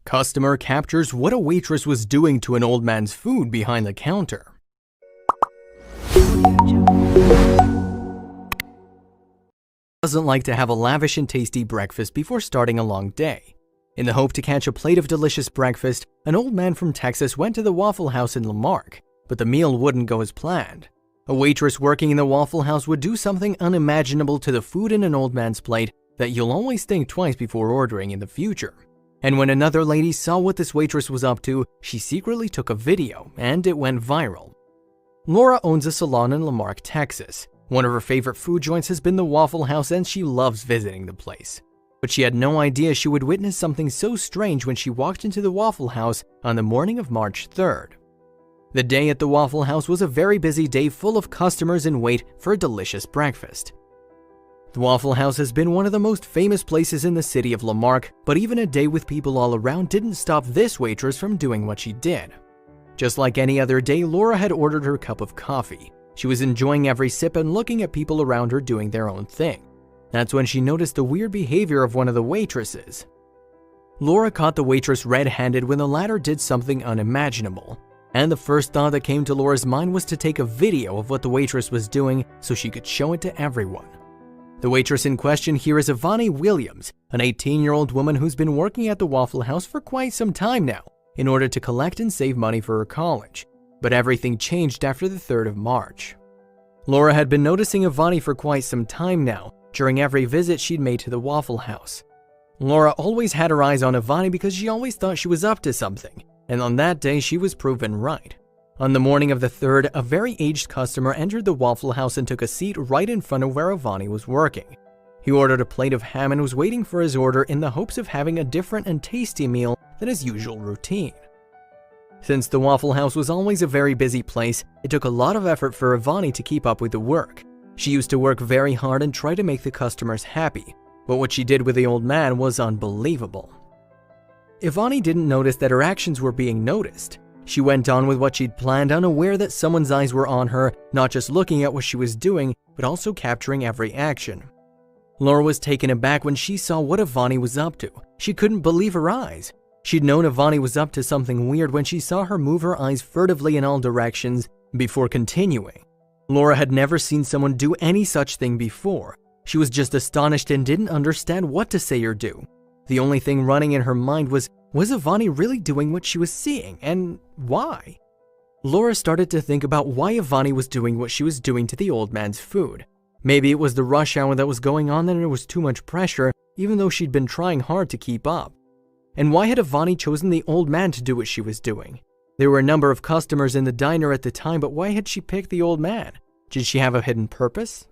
Customer captures what a waitress was doing to an old man's food behind the counter. Doesn't like to have a lavish and tasty breakfast before starting a long day. In the hope to catch a plate of delicious breakfast, an old man from Texas went to the Waffle House in Lamarck, but the meal wouldn't go as planned. A waitress working in the Waffle House would do something unimaginable to the food in an old man's plate that you'll always think twice before ordering in the future. And when another lady saw what this waitress was up to, she secretly took a video, and it went viral. Laura owns a salon in Lamarck, Texas. One of her favorite food joints has been the Waffle House, and she loves visiting the place. But she had no idea she would witness something so strange when she walked into the Waffle House on the morning of March 3rd. The day at the Waffle House was a very busy day full of customers in wait for a delicious breakfast. The Waffle House has been one of the most famous places in the city of Lamarck, but even a day with people all around didn't stop this waitress from doing what she did. Just like any other day, Laura had ordered her cup of coffee. She was enjoying every sip and looking at people around her doing their own thing. That's when she noticed the weird behavior of one of the waitresses. Laura caught the waitress red-handed when the latter did something unimaginable. And the first thought that came to Laura's mind was to take a video of what the waitress was doing so she could show it to everyone. The waitress in question here is Ivani Williams, an 18-year-old woman who's been working at the Waffle House for quite some time now in order to collect and save money for her college. But everything changed after the 3rd of March. Laura had been noticing Ivani for quite some time now, during every visit she'd made to the Waffle House. Laura always had her eyes on Ivani because she always thought she was up to something, and on that day she was proven right. On the morning of the 3rd, a very aged customer entered the Waffle House and took a seat right in front of where Ivani was working. He ordered a plate of ham and was waiting for his order in the hopes of having a different and tasty meal than his usual routine. Since the Waffle House was always a very busy place, it took a lot of effort for Ivani to keep up with the work. She used to work very hard and try to make the customers happy, but what she did with the old man was unbelievable. Ivani didn't notice that her actions were being noticed. She went on with what she'd planned, unaware that someone's eyes were on her, not just looking at what she was doing, but also capturing every action. Laura was taken aback when she saw what Ivani was up to. She couldn't believe her eyes. She'd known Ivani was up to something weird when she saw her move her eyes furtively in all directions before continuing. Laura had never seen someone do any such thing before. She was just astonished and didn't understand what to say or do. The only thing running in her mind was Ivani really doing what she was seeing, and why? Laura started to think about why Ivani was doing what she was doing to the old man's food. Maybe it was the rush hour that was going on and it was too much pressure, even though she'd been trying hard to keep up. And why had Ivani chosen the old man to do what she was doing? There were a number of customers in the diner at the time, but why had she picked the old man? Did she have a hidden purpose?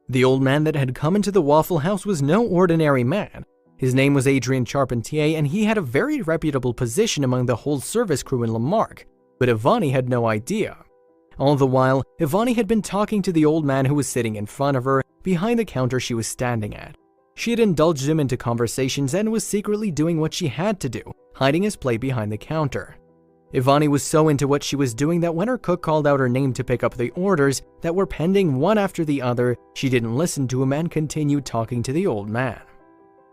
The old man that had come into the Waffle House was no ordinary man. His name was Adrian Charpentier, and he had a very reputable position among the whole service crew in Lamarck, but Ivani had no idea. All the while, Ivani had been talking to the old man who was sitting in front of her, behind the counter she was standing at. She had indulged him into conversations and was secretly doing what she had to do, hiding his plate behind the counter. Ivani was so into what she was doing that when her cook called out her name to pick up the orders that were pending one after the other, she didn't listen to him and continued talking to the old man.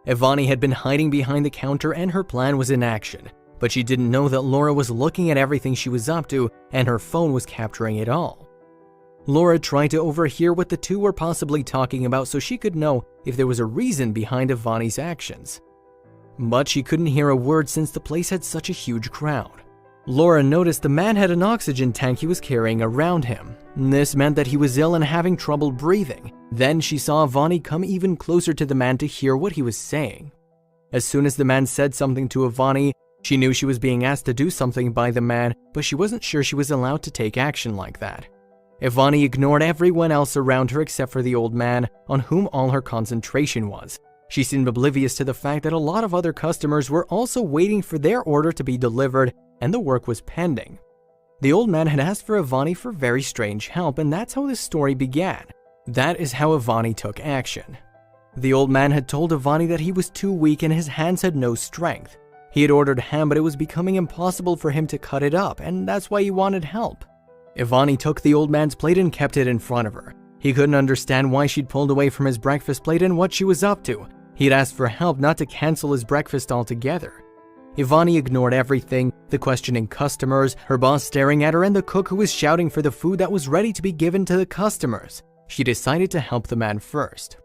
Ivani had been hiding behind the counter and her plan was in action, but she didn't know that Laura was looking at everything she was up to and her phone was capturing it all. Laura tried to overhear what the two were possibly talking about so she could know if there was a reason behind Ivani's actions. But she couldn't hear a word since the place had such a huge crowd. Laura noticed the man had an oxygen tank he was carrying around him. This meant that he was ill and having trouble breathing. Then she saw Ivani come even closer to the man to hear what he was saying. As soon as the man said something to Ivani, she knew she was being asked to do something by the man, but she wasn't sure she was allowed to take action like that. Ivani ignored everyone else around her except for the old man, on whom all her concentration was. She seemed oblivious to the fact that a lot of other customers were also waiting for their order to be delivered and the work was pending. The old man had asked for Ivani for very strange help, and that's how this story began. That is how Ivani took action. The old man had told Ivani that he was too weak and his hands had no strength. He had ordered ham, but it was becoming impossible for him to cut it up, and that's why he wanted help. Ivani took the old man's plate and kept it in front of her. He couldn't understand why she'd pulled away from his breakfast plate and what she was up to. He'd asked for help, not to cancel his breakfast altogether. Ivani ignored everything, the questioning customers, her boss staring at her, and the cook who was shouting for the food that was ready to be given to the customers. She decided to help the man first.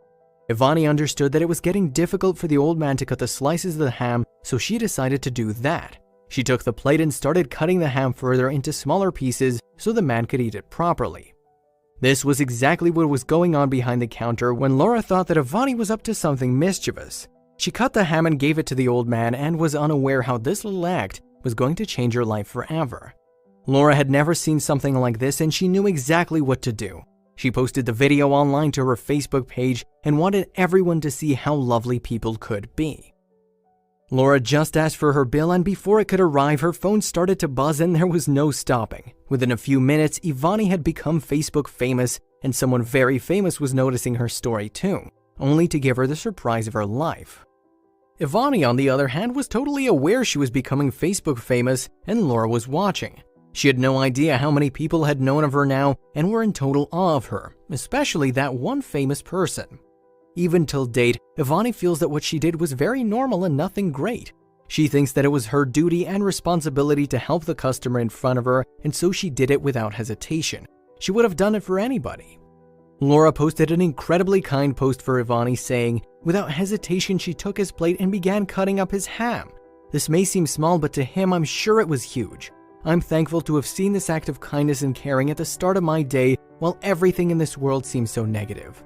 Ivani understood that it was getting difficult for the old man to cut the slices of the ham, so she decided to do that. She took the plate and started cutting the ham further into smaller pieces so the man could eat it properly. This was exactly what was going on behind the counter when Laura thought that Ivani was up to something mischievous. She cut the ham and gave it to the old man and was unaware how this little act was going to change her life forever. Laura had never seen something like this and she knew exactly what to do. She posted the video online to her Facebook page and wanted everyone to see how lovely people could be. Laura just asked for her bill and before it could arrive, her phone started to buzz and there was no stopping. Within a few minutes, Ivani had become Facebook famous and someone very famous was noticing her story too, only to give her the surprise of her life. Ivani, on the other hand, was totally aware she was becoming Facebook famous and Laura was watching. She had no idea how many people had known of her now and were in total awe of her, especially that one famous person. Even till date, Ivani feels that what she did was very normal and nothing great. She thinks that it was her duty and responsibility to help the customer in front of her, and so she did it without hesitation. She would have done it for anybody. Laura posted an incredibly kind post for Ivani saying, without hesitation she took his plate and began cutting up his ham. This may seem small, but to him I'm sure it was huge. I'm thankful to have seen this act of kindness and caring at the start of my day while everything in this world seems so negative.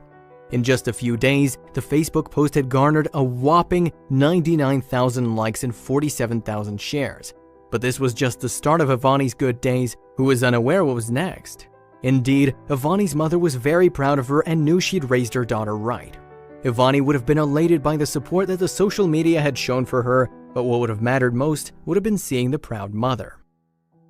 In just a few days, the Facebook post had garnered a whopping 99,000 likes and 47,000 shares. But this was just the start of Ivani's good days, who was unaware what was next. Indeed, Ivani's mother was very proud of her and knew she'd raised her daughter right. Ivani would have been elated by the support that the social media had shown for her, but what would have mattered most would have been seeing the proud mother.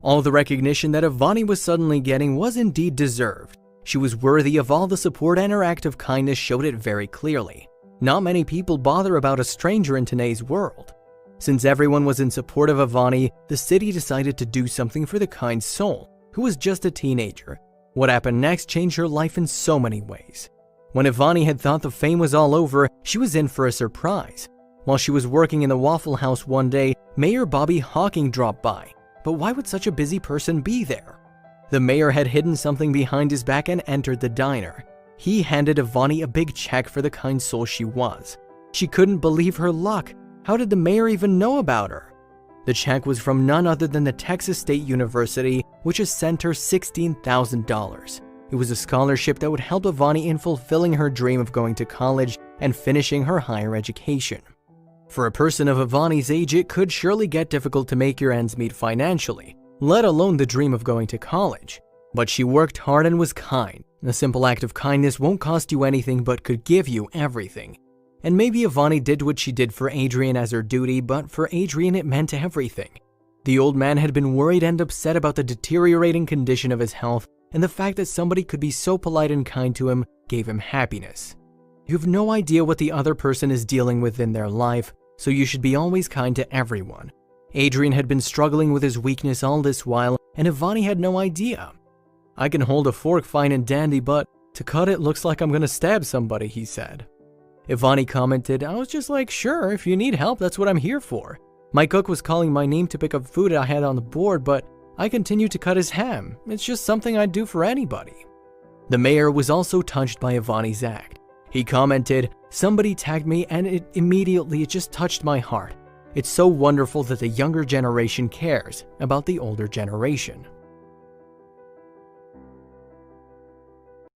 All the recognition that Ivani was suddenly getting was indeed deserved. She was worthy of all the support and her act of kindness showed it very clearly. Not many people bother about a stranger in today's world. Since everyone was in support of Ivani, the city decided to do something for the kind soul, who was just a teenager. What happened next changed her life in so many ways. When Ivani had thought the fame was all over, she was in for a surprise. While she was working in the Waffle House one day, Mayor Bobby Hawking dropped by. But why would such a busy person be there? The mayor had hidden something behind his back and entered the diner. He handed Ivani a big check for the kind soul she was. She couldn't believe her luck. How did the mayor even know about her? The check was from none other than the Texas State University, which has sent her $16,000. It was a scholarship that would help Ivani in fulfilling her dream of going to college and finishing her higher education. For a person of Ivani's age, it could surely get difficult to make your ends meet financially, let alone the dream of going to college. But she worked hard and was kind. A simple act of kindness won't cost you anything but could give you everything. And maybe Ivani did what she did for Adrian as her duty, but for Adrian it meant everything. The old man had been worried and upset about the deteriorating condition of his health, and the fact that somebody could be so polite and kind to him gave him happiness. You have no idea what the other person is dealing with in their life, so you should be always kind to everyone. Adrian had been struggling with his weakness all this while, and Ivani had no idea. I can hold a fork fine and dandy, but to cut it looks like I'm gonna stab somebody, he said. Ivani commented, I was just like, sure, if you need help, that's what I'm here for. My cook was calling my name to pick up food I had on the board, but I continued to cut his ham. It's just something I'd do for anybody. The mayor was also touched by Ivani's act. He commented, somebody tagged me and it just touched my heart. It's so wonderful that the younger generation cares about the older generation.